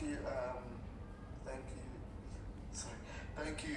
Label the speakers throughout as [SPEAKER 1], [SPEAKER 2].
[SPEAKER 1] you. Thank you. Sorry. Thank you.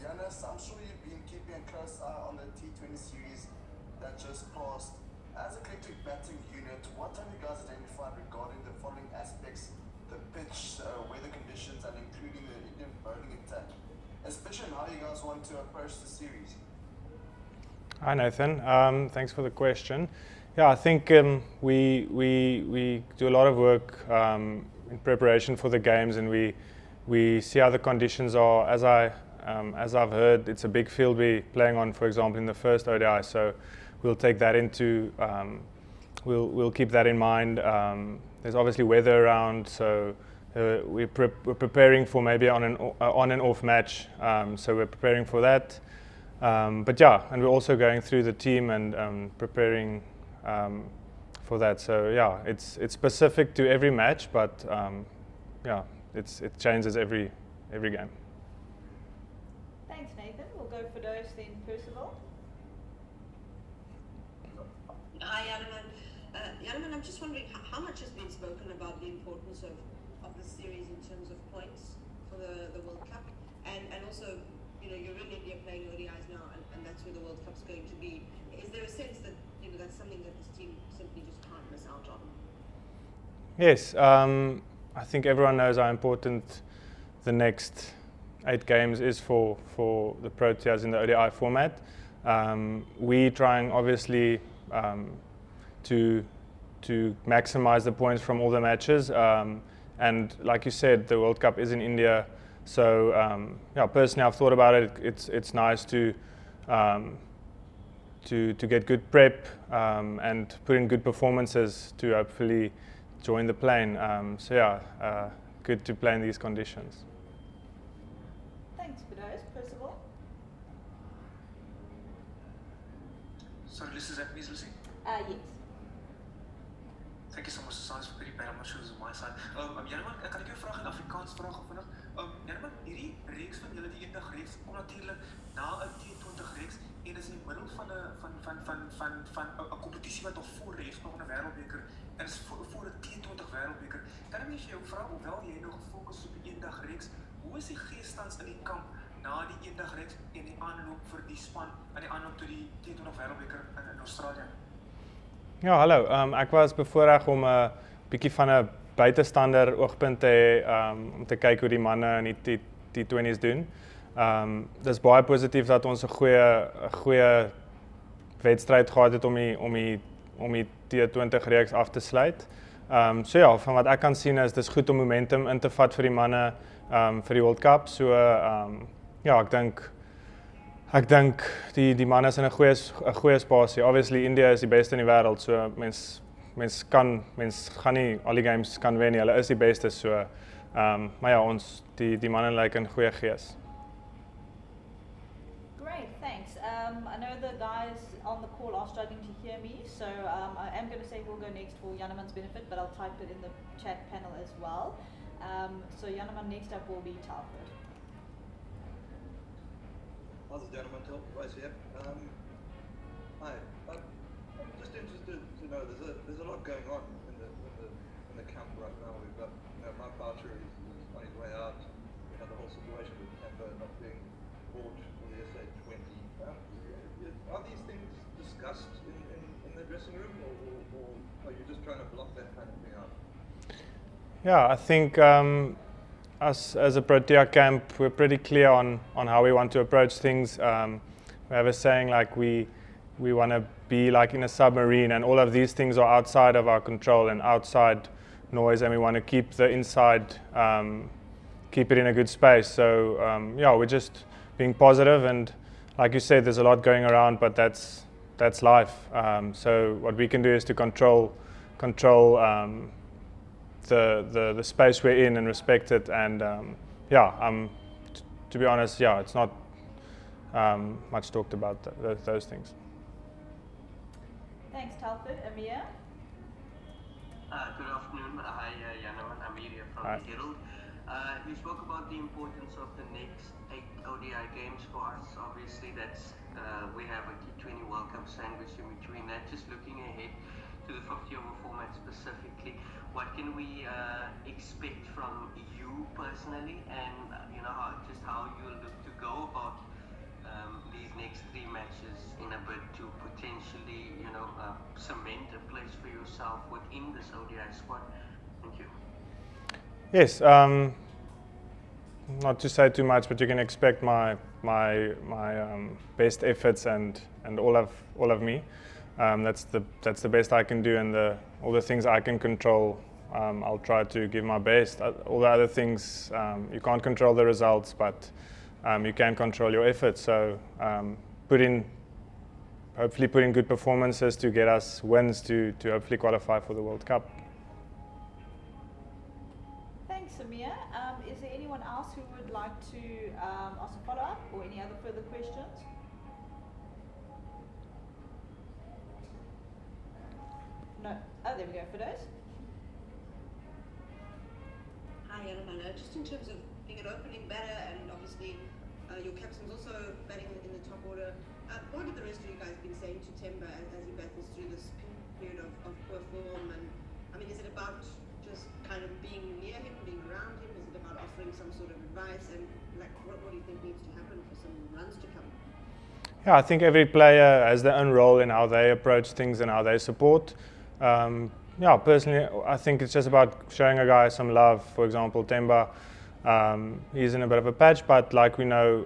[SPEAKER 1] Giannis, I'm sure you've been keeping a close eye on the T20 series that just passed. As a collective batting unit, what have you guys identified regarding the following aspects: the pitch, weather conditions, and including the Indian bowling attack, especially how you guys want to approach the series?
[SPEAKER 2] Hi Nathan, thanks for the question. Yeah, I think we do a lot of work in preparation for the games, and we see how the conditions are. As I've heard, it's a big field we're playing on, for example, in the first ODI. So we'll take that into we'll keep that in mind. There's obviously weather around, so we're preparing for maybe on and off match. So we're preparing for that. But yeah, and we're also going through the team and preparing for that. So yeah, it's specific to every match, but yeah, it changes every game.
[SPEAKER 3] Thanks, Nathan. We'll go for those then, Percival.
[SPEAKER 4] Hi, Janneman. Janneman, I'm just wondering how much has been spoken about the importance of the series in terms of points for the World Cup, and also, you know, you're in India playing ODIs now, and that's where the World Cup's going to be. Is there a sense that, you know, that's something that this team simply just can't miss out on?
[SPEAKER 2] Yes, I think everyone knows how important the next 8 games is for the Proteas in the ODI format. We trying obviously to maximize the points from all the matches, and like you said, the World Cup is in India. So yeah, personally, I've thought about it. It's nice to get good prep and put in good performances to hopefully join the plane. So yeah, good to play in these conditions.
[SPEAKER 3] Thanks for those, Percival.
[SPEAKER 5] Sorry, Lucy, is that me, Lucy?
[SPEAKER 3] Yes.
[SPEAKER 5] Thank you so much, Science, for pretty bad. I'm not sure this is my side. Janneman, kan ek jou vraag in Afrikaans vraag of vinnig? Janneman, hierdie reeks van julle, die eendag reeks, kom natuurlijk na 'n T20 reeks en is in die middel van 'n kompetisie wat al voor reeks nog 'n wêreldbeker en is voor 'n T20 wêreldbeker. Kan ek net jou vra, hoewel jy nou gefokus op die eendag reeks, hoe is die geeststand in die kamp na die eendag reeks en die aanloop vir die span aan die aanloop tot die T20 wêreldbeker in Australië?
[SPEAKER 2] Ja, hallo. Ek was bevoorreg om 'n bietjie van 'n buitestander oogpunt te hê om te kyk hoe die manne in die T20's doen. Dis baie positief dat ons 'n goeie wedstryd gehad het om die T20 reeks af te sluit. So ja, van wat ek kan sien is dis goed om momentum in te vat vir die manne vir die World Cup. So ja, ek dink die manne is in 'n goeie spasie. Obviously India is die beste in die wêreld, so mens gaan nie al die games kan wen nie. Hulle is die beste, so maar ja, die manne lyk in goeie gees.
[SPEAKER 3] Great, thanks. I know the guys on the call are struggling to hear me, so I am going to say we'll go next for Janneman's benefit, but I'll type it in the chat panel as well. So Janneman, next up will be Telford.
[SPEAKER 6] How's it, Janneman? Right here. Hi. I'm just interested to know there's a lot going on in the camp right now. We've got, you know, Mark Boucher is on his way out. We have the whole situation with Tembo not being bought for the SA20. Are these things discussed in the dressing room, or are you just trying to block that kind of thing out?
[SPEAKER 2] Yeah, I think us as a Protea camp, we're pretty clear on how we want to approach things. We have a saying like we want to be like in a submarine, and all of these things are outside of our control and outside noise, and we want to keep the inside, keep it in a good space. So yeah, we're just being positive, and like you said, there's a lot going around, but that's life. So what we can do is to control the space we're in and respect it, and yeah, to be honest, yeah, it's not much talked about those things.
[SPEAKER 3] Thanks, Telford. Amir?
[SPEAKER 7] Good afternoon. Hi, Janneman. Amir here from the Herald. You spoke about the importance of the next 8 ODI games for us. Obviously, that's we have a T20 World Cup sandwich in between that. Just looking ahead to the 50-over format specifically, what can we expect from personally, and just how you look to go about these next 3 matches in a bid to potentially, cement a place for yourself within this ODI squad. Thank you.
[SPEAKER 2] Yes. Not to say too much, but you can expect my best efforts and all of me. That's the best I can do, and all the things I can control, I'll try to give my best. All the other things, you can't control the results, but you can control your efforts. So hopefully put in good performances to get us wins to hopefully qualify for the World Cup.
[SPEAKER 3] Thanks, Amir. Is there anyone else who would like to ask a follow-up or any other further questions? No. Oh, there we go. For those.
[SPEAKER 4] Hi, Janneman. Just in terms of being an opening batter, and obviously your captain's also batting in the top order. What have the rest of you guys been saying to Temba as he battles through this period of poor form? And I mean, is it about just kind of being near him, being around him? Is it about offering some sort of advice? And like, what do you think needs to happen for some runs to come?
[SPEAKER 2] Yeah, I think every player has their own role in how they approach things and how they support. Personally, I think it's just about showing a guy some love. For example, Temba, he's in a bit of a patch, but like we know,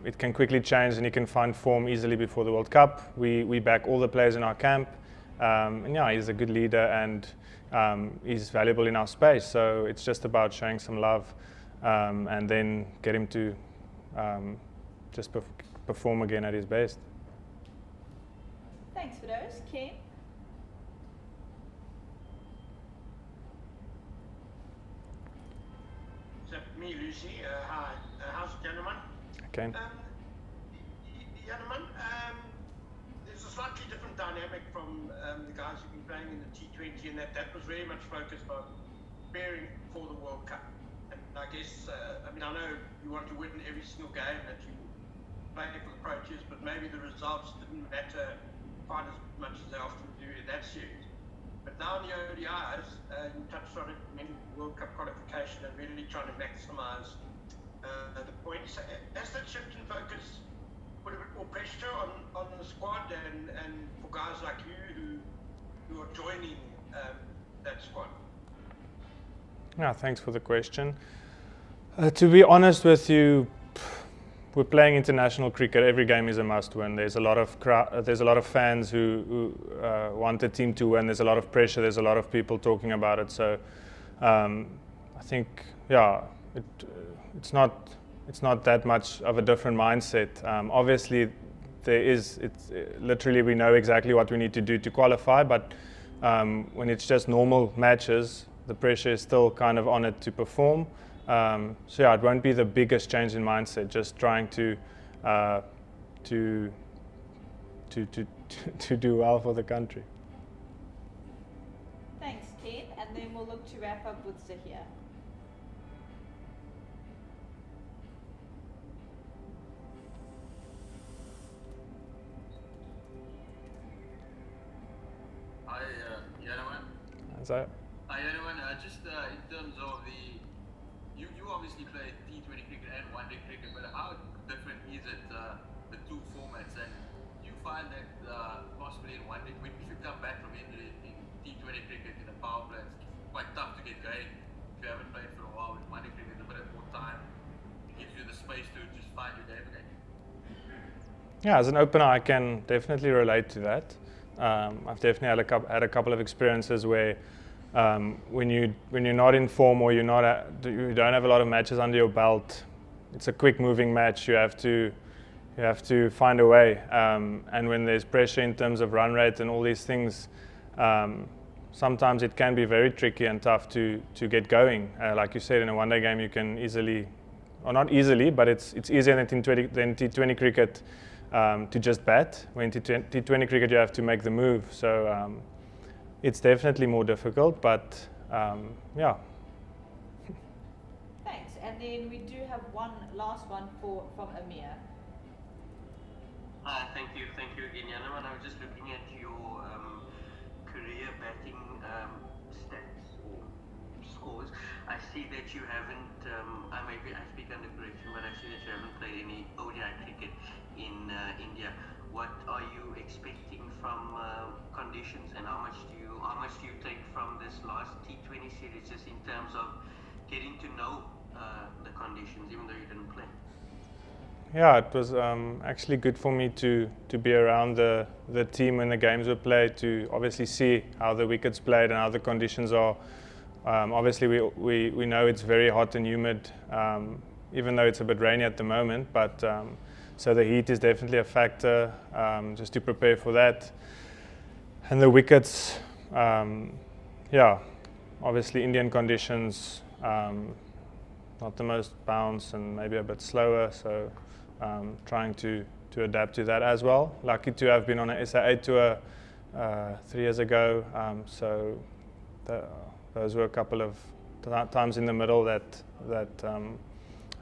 [SPEAKER 2] it can quickly change and he can find form easily before the World Cup. We back all the players in our camp. And yeah, he's a good leader and he's valuable in our space. So it's just about showing some love and then get him to just perform again at his best.
[SPEAKER 3] Thanks for those. Ken?
[SPEAKER 8] Me, Lucy. Hi. How's it, Janneman?
[SPEAKER 2] Okay.
[SPEAKER 8] Janneman, there's a slightly different dynamic from the guys who've been playing in the T20, and that was very much focused on preparing for the World Cup. And I guess, I know you want to win every single game that you play for the PROTEAS, but maybe the results didn't matter quite as much as they often do in that series. But now in the ODIs, you touched on it, World Cup qualification and really trying to maximise the points. Has that shift in focus put a bit more pressure on the squad and for guys like you who are joining that squad?
[SPEAKER 2] Yeah, thanks for the question. To be honest with you, we're playing international cricket. Every game is a must-win. There's a lot of fans who want the team to win. There's a lot of pressure. There's a lot of people talking about it. So I think, it's not that much of a different mindset. Obviously, literally we know exactly what we need to do to qualify. But when it's just normal matches, the pressure is still kind of on it to perform. It won't be the biggest change in mindset. Just trying to do well for the country.
[SPEAKER 3] Thanks, Ken. And then we'll look to wrap up with Zahir.
[SPEAKER 9] Hi, Janneman. Hi, Janneman. Just in terms of you obviously play T20 cricket and one-day cricket, but how different is it, the two formats? And do you find that possibly in one-day, if you come back from injury in T20 cricket in a power play, it's quite tough to get going if you haven't played for a while? With one-day cricket, a bit more time, it gives you the space to just find your game again.
[SPEAKER 2] Yeah, as an opener, I can definitely relate to that. I've definitely had a couple of experiences where when you're not in form or you don't have a lot of matches under your belt, it's a quick moving match. You have to find a way. And when there's pressure in terms of run rate and all these things, sometimes it can be very tricky and tough to get going. Like you said, in a one-day game, you can easily, or not easily, but it's easier than T20 cricket. To just bat. When T20 cricket, you have to make the move. So it's definitely more difficult, but yeah.
[SPEAKER 3] Thanks. And then we do have one last one from Amir.
[SPEAKER 7] Thank you again, Janneman. I was just looking at your career batting stats or scores. I see that you haven't, maybe I speak under correction, but I see that you haven't played any ODI cricket in India. What are you expecting from conditions, and how much do you take from this last T20 series, just in terms of getting to know the conditions, even though you didn't play?
[SPEAKER 2] Yeah, it was actually good for me to be around the team when the games were played, to obviously see how the wickets played and how the conditions are. Obviously, we know it's very hot and humid, even though it's a bit rainy at the moment, but so the heat is definitely a factor, just to prepare for that. And the wickets, obviously Indian conditions, not the most bounce and maybe a bit slower, so trying to adapt to that as well. Lucky to have been on an SA8 tour 3 years ago, so those were a couple of times in the middle that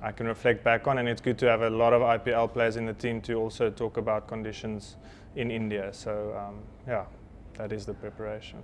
[SPEAKER 2] I can reflect back on, and it's good to have a lot of IPL players in the team to also talk about conditions in India. So that is the preparation.